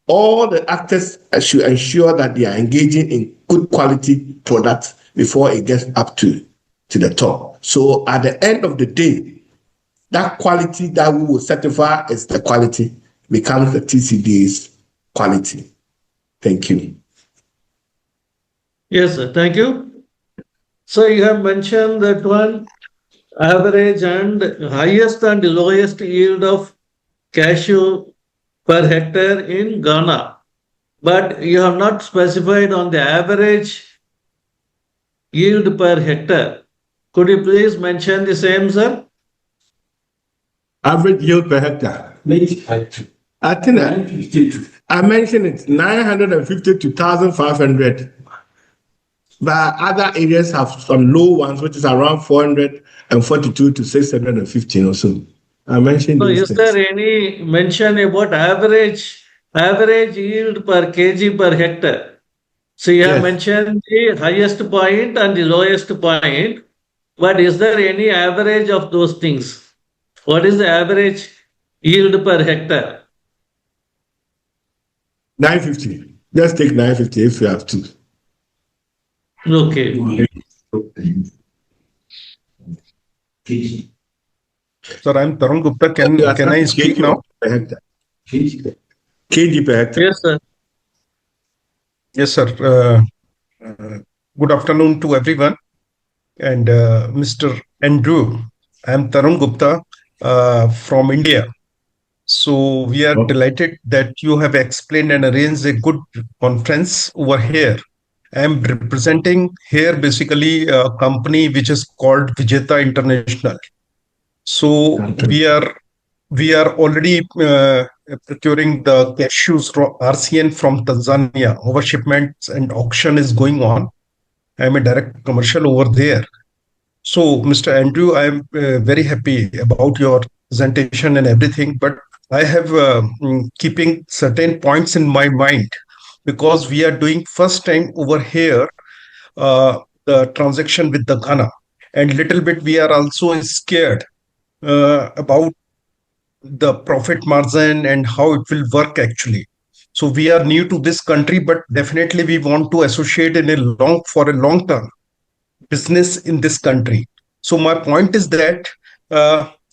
all the actors should ensure that they are engaging in good quality products before it gets up to the top. So at the end of the day, that quality that we will certify as the quality becomes the TCDA's quality. Thank you. Yes, sir. Thank you. So you have mentioned that one average and highest and lowest yield of cashew per hectare in Ghana, but you have not specified on the average yield per hectare. Could you please mention the same, sir? Average yield per hectare. I think I mentioned it 950 to 1,500. But other areas have some low ones, which is around 442 to 615 or so. I mentioned So these is things. there any mention about average average yield per kg per hectare. So you have Yes. mentioned the highest point and the lowest point, but is there any average of those things? What is the average yield per hectare? 950. Just take 950 if you have to. Okay. Sir, I'm Tarun Gupta. Can I speak kg now? per hectare. Kg per hectare. Yes, sir. Yes, sir. Good afternoon to everyone. And Mr. Andrew, I'm Tarun Gupta from India. So we are delighted that you have explained and arranged a good conference over here. I'm representing here basically a company which is called Vijeta International. So we are already procuring the cashews RCN from Tanzania. Our shipments and auction is going on. I'm a direct commercial over there. So, Mr. Andrew, I am very happy about your presentation and everything, but I have keeping certain points in my mind because we are doing first time over here the transaction with the Ghana, and little bit we are also scared about the profit margin and how it will work actually. So we are new to this country, but definitely we want to associate in a long term business in this country. So my point is that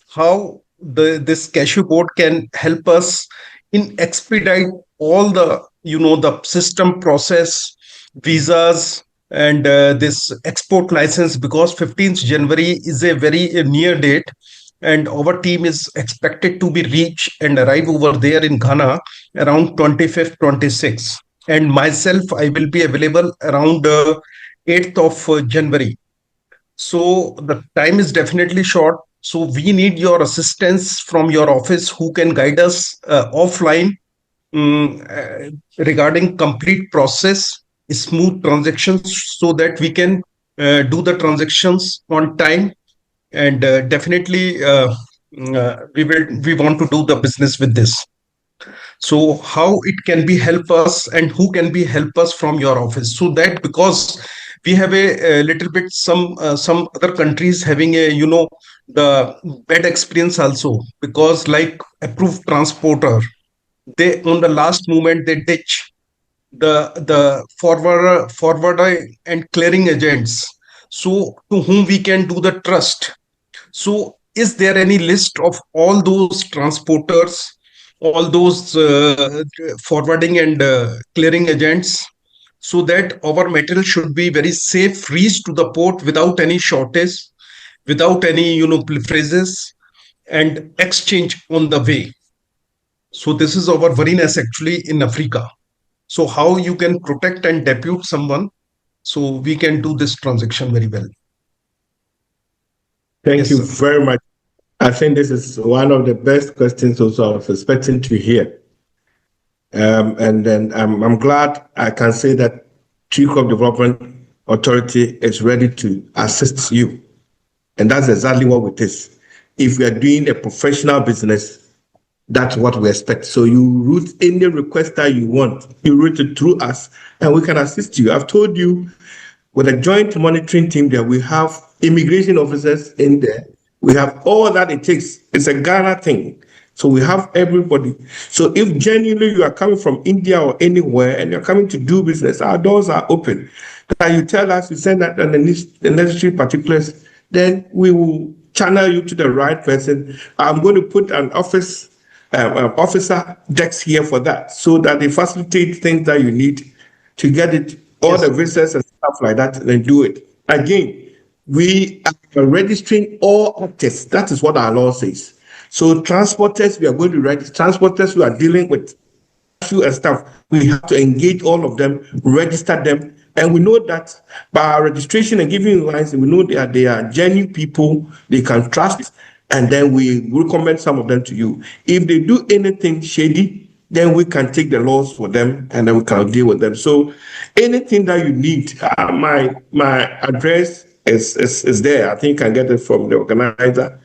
how this cashew board can help us in expedite all the the system process, visas, and this export license, because 15th January is a very near date, and our team is expected to be reach and arrive over there in Ghana around 25th, 26th. And myself, I will be available around 8th of January. So the time is definitely short. So we need your assistance from your office who can guide us offline regarding complete process, smooth transactions, so that we can do the transactions on time. And definitely we want to do the business with this. So how it can be help us and who can be help us from your office, so that because we have a little bit some other countries having a the bad experience also, because like approved transporter, they on the last moment they ditch the forwarder and clearing agents, so to whom we can do the trust. So, is there any list of all those transporters, all those forwarding and clearing agents, so that our material should be very safe, reach to the port without any shortage, without any phrases, and exchange on the way? So this is our worriness actually in Africa. So how you can protect and depute someone, so we can do this transaction very well. Thank Yes, you sir. very much. I think this is one of the best questions also I was expecting to hear. And then I'm glad I can say that Chief of Development Authority is ready to assist you. And that's exactly what it is. If we are doing a professional business, that's what we expect. So you route any request that you want, you route it through us, and we can assist you. I've told you with a joint monitoring team that we have immigration officers in there. We have all that it takes. It's a Ghana thing. So we have everybody. So if genuinely you are coming from India or anywhere and you're coming to do business, our doors are open. And you tell us, you send out the necessary particulars, then we will channel you to the right person. I'm going to put an officer desk here for that, so that they facilitate things that you need to get it, all Yes. the visas and stuff like that, and do it. Again, we are registering all actors. That is what our law says. So transporters, we are going to register. Transporters who are dealing with issue and stuff, we have to engage all of them, register them, and we know that by our registration and giving license, we know that they are genuine people they can trust, and then we recommend some of them to you. If they do anything shady, then we can take the laws for them, and then we can deal with them. So anything that you need, my address is there. I think you can get it from the organizer,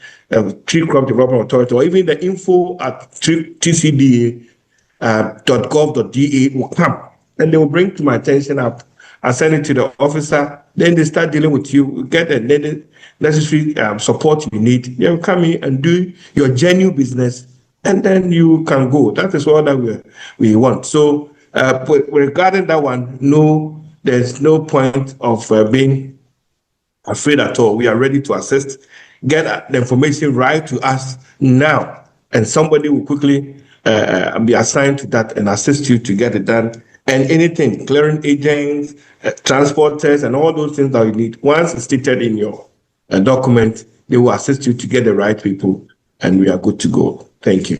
Tree Crop Development Authority, or even the info at TCDA. .gov.ga will come, and they will bring to my attention. I send it to the officer. Then they start dealing with you, get the necessary support you need. They will come in and do your genuine business, and then you can go. That is all that we want. So regarding that one, no, there's no point of being afraid at all. We are ready to assist. Get the information right to us now, and somebody will quickly be assigned to that and assist you to get it done. And anything, clearing agents, transporters, and all those things that you need, once it's stated in your document, they will assist you to get the right people, and we are good to go. Thank you.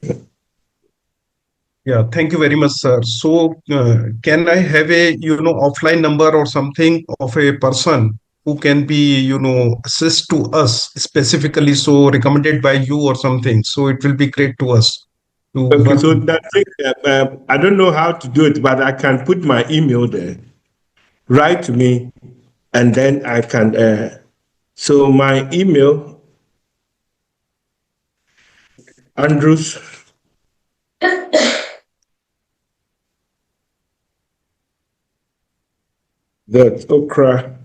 Yeah, thank you very much, sir. So, can I have a offline number or something of a person who can be assist to us specifically, so recommended by you or something? So it will be great to us. Okay, so that thing, I don't know how to do it, but I can put my email there. Write to me, and then I can. So my email, Andrews. Okra.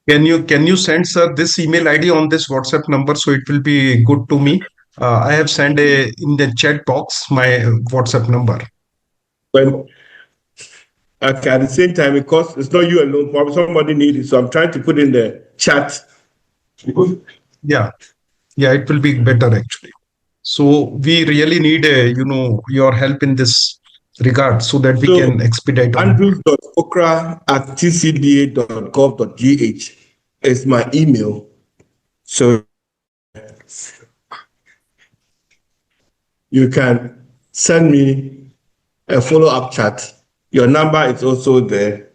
Can you send, sir, this email ID on this WhatsApp number, so it will be good to me? I have sent in the chat box my WhatsApp number. Well, okay, at the same time, because it's not you alone, probably somebody needs it, so I'm trying to put in the chat. Yeah, it will be better actually. So we really need your help in this regard, so that we can expedite. Andrews.okra@tcda.gov.gh is my email. So you can send me a follow-up chat. Your number is also there.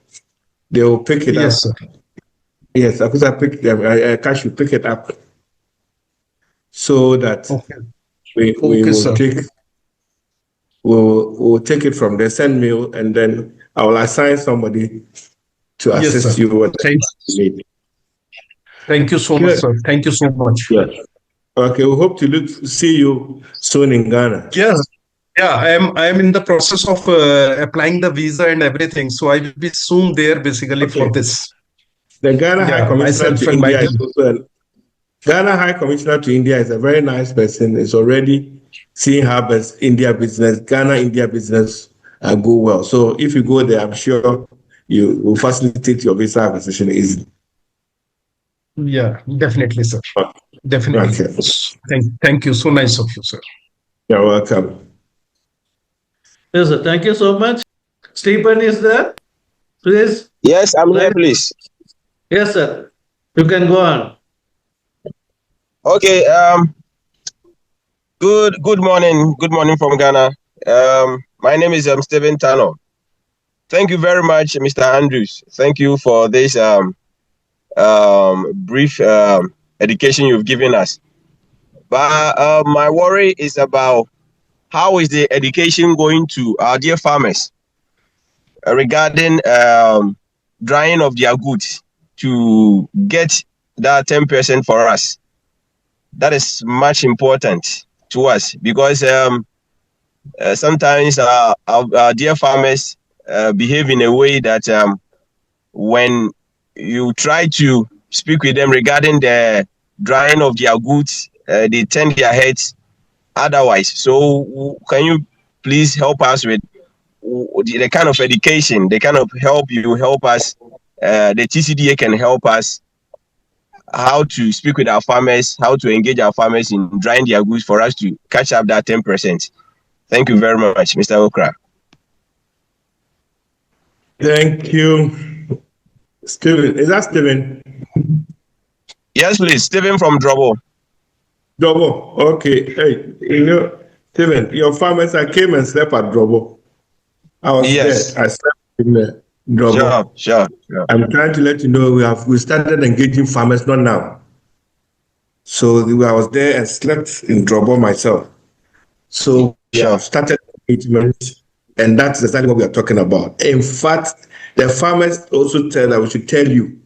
They will pick it up. Yes, sir. Yes, because I picked them. Cash will pick it up so that we will take. We'll take it from there. Send me, and then I will assign somebody to assist you with Thank you so much, sir. Thank you so much. Yeah. Okay, we hope to see you soon in Ghana. Yes. Yeah, I am in the process of applying the visa and everything. So I will be soon there basically for this. The Ghana High Commissioner to India is also Ghana High Commissioner to India is a very nice person. It's already seeing how India business, Ghana India business go well. So if you go there, I'm sure you will facilitate your visa acquisition easily. Yeah, definitely, sir. Definitely. Okay. Thank you. So nice of you, sir. You're welcome. Yes, sir. Thank you so much. Stephen is there? Please. Yes, I'm here, please. Yes, sir. You can go on. Okay. Good morning. Good morning from Ghana. My name is Stephen Tano. Thank you very much, Mr. Andrews. Thank you for this brief education you've given us. But my worry is about how is the education going to our dear farmers regarding drying of their goods to get that 10% for us. That is much important to us, because sometimes our dear farmers behave in a way that when you try to speak with them regarding the drying of their goods, they turn their heads otherwise. So can you please help us with the kind of education, the kind of help you help us, the TCDA can help us, how to speak with our farmers, how to engage our farmers in drying their goods for us to catch up that 10%. Thank you very much, Mr. Okra. Thank you. Stephen, is that Stephen? Yes, please. Stephen from Drobo. Drobo, okay. Hey, Stephen, your farmers, I came and slept at Drobo. I was there. I slept in the Drobo. Sure. I'm trying to let you know we started engaging farmers, not now. So I was there and slept in Drobo myself. So we have started engagement, and that's exactly what we are talking about. In fact, the farmers also tell that we should tell you,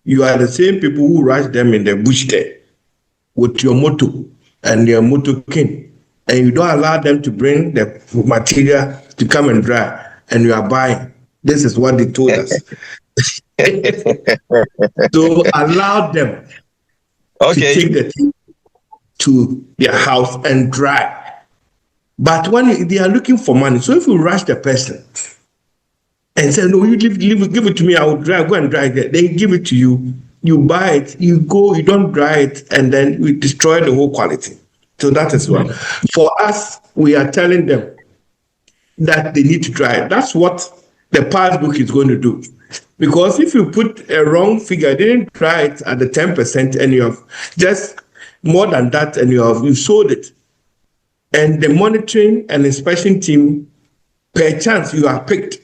you are the same people who rush them in the bush there with your motor and your motor king, and you don't allow them to bring the material to come and dry, and you are buying. This is what they told us. So allow them to take the thing to their house and dry. But when they are looking for money, so if you rush the person and say, no, you give it to me, I will dry, go and dry it. They give it to you, you buy it, you go, you don't dry it, and then we destroy the whole quality. So that is one. For us, we are telling them that they need to dry it. That's what the passbook is going to do. Because if you put a wrong figure, they didn't try it at the 10%, and you have just more than that, and you sold it. And the monitoring and inspection team, per chance you are picked,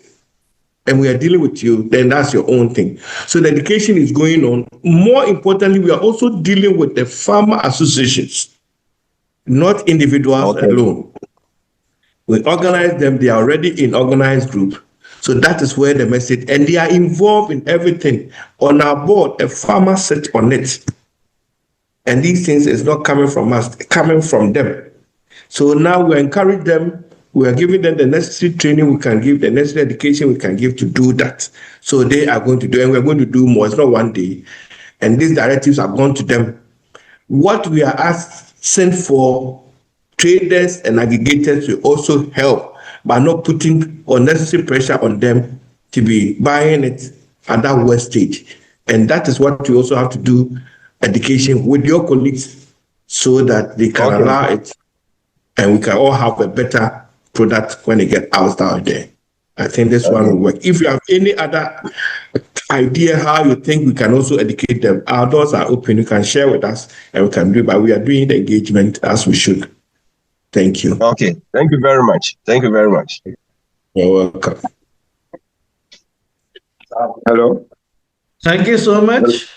and we are dealing with you, then that's your own thing. So the education is going on. More importantly, we are also dealing with the farmer associations, not individuals alone. We organize them. They are already in organized group. So that is where the message, and they are involved in everything. On our board, a farmer sits on it. And these things is not coming from us, coming from them. So now we encourage them. We are giving them the necessary training we can give, the necessary education we can give to do that. So they are going to do, and we're going to do more. It's not one day. And these directives have gone to them. What we are asking for traders and aggregators to also help by not putting unnecessary pressure on them to be buying it at that worst stage. And that is what we also have to do, education with your colleagues, so that they can allow it, and we can all have a better product when they get out there. I think this one will work. If you have any other idea how you think we can also educate them, our doors are open. You can share with us, and we can do it. But we are doing the engagement as we should. Thank you. Okay. Thank you very much. Thank you very much. You're welcome. Hello. Thank you so much.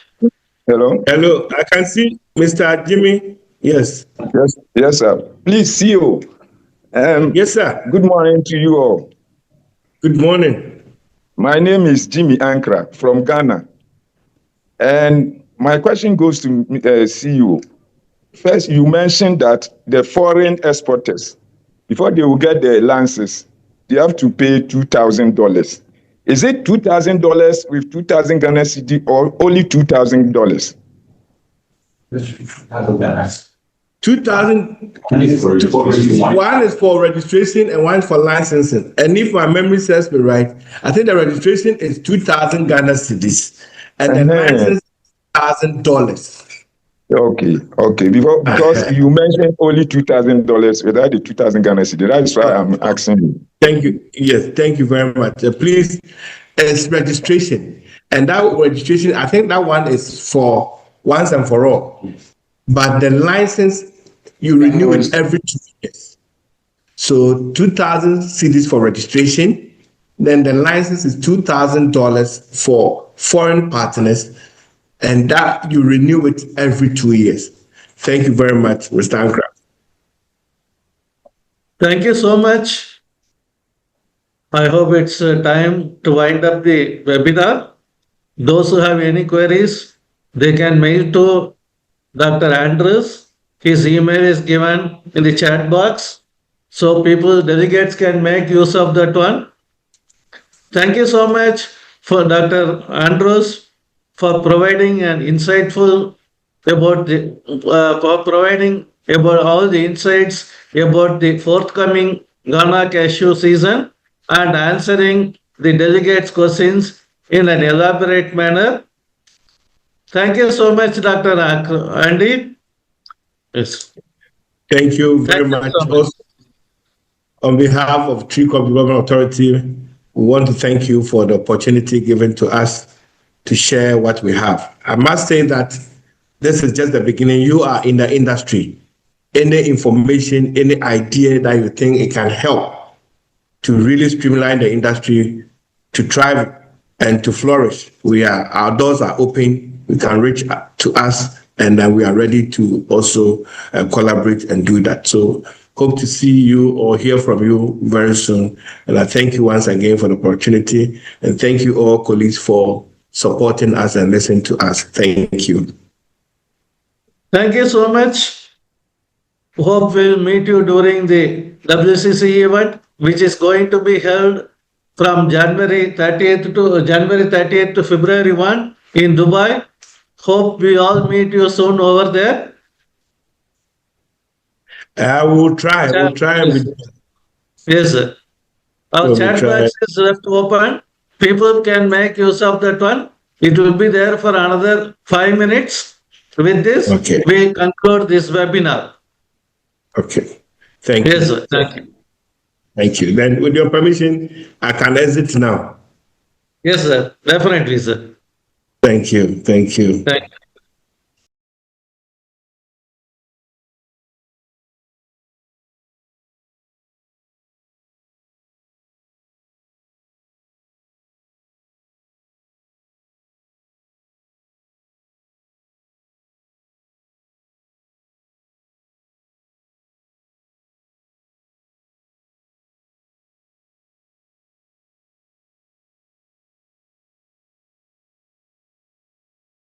Hello. Hello. I can see Mr. Jimmy. Yes. Yes, sir. Please, CEO. Yes, sir. Good morning to you all. Good morning. My name is Jimmy Ankra from Ghana. And my question goes to CEO. First, you mentioned that the foreign exporters, before they will get their licenses, they have to pay $2,000. Is it $2,000 with 2,000 Ghana cedi or only $2,000? 2,000. One is for registration and one for licensing. And if my memory serves me right, I think the registration is 2,000 Ghana cedis, and the license is $1,000. Okay. Because you mentioned only $2,000 without the 2,000 Ghana cedi. That's why I'm asking you. Thank you. Yes, thank you very much. Please, it's registration. And that registration, I think that one is for once and for all. But the license, you renew it every 2 years. So 2,000 cedis for registration. Then the license is $2,000 for foreign partners. And that you renew it every 2 years. Thank you very much, Mr. Ankra. Thank you so much. I hope it's time to wind up the webinar. Those who have any queries, they can mail to Dr. Andrews. His email is given in the chat box, so delegates can make use of that one. Thank you so much for Dr. Andrews for providing an insightful about all the insights about the forthcoming Ghana Cashew season and answering the delegates' questions in an elaborate manner. Thank you so much, Dr. Andy. Yes. Thank you very much. Also, on behalf of Tree Crop Development Authority, we want to thank you for the opportunity given to us to share what we have. I must say that this is just the beginning. You are in the industry. Any information, any idea that you think it can help to really streamline the industry, to thrive and to flourish, our doors are open. You can reach to us, and we are ready to also collaborate and do that. So hope to see you or hear from you very soon. And I thank you once again for the opportunity, and thank you all colleagues for supporting us and listening to us. Thank you. Thank you so much. hope we'll meet you during the WCC event, which is going to be held from January 30th to February 1 in Dubai. Hope we all meet you soon over there. I will try. We'll try. Yes, sir. Our chat box is left open. People can make use of that one. It will be there for another 5 minutes. With this, we conclude this webinar. Okay. Thank you. Yes, sir. Thank you. Thank you. Then, with your permission, I can exit now. Yes, sir. Definitely, sir. Thank you. Thank you. Thank you.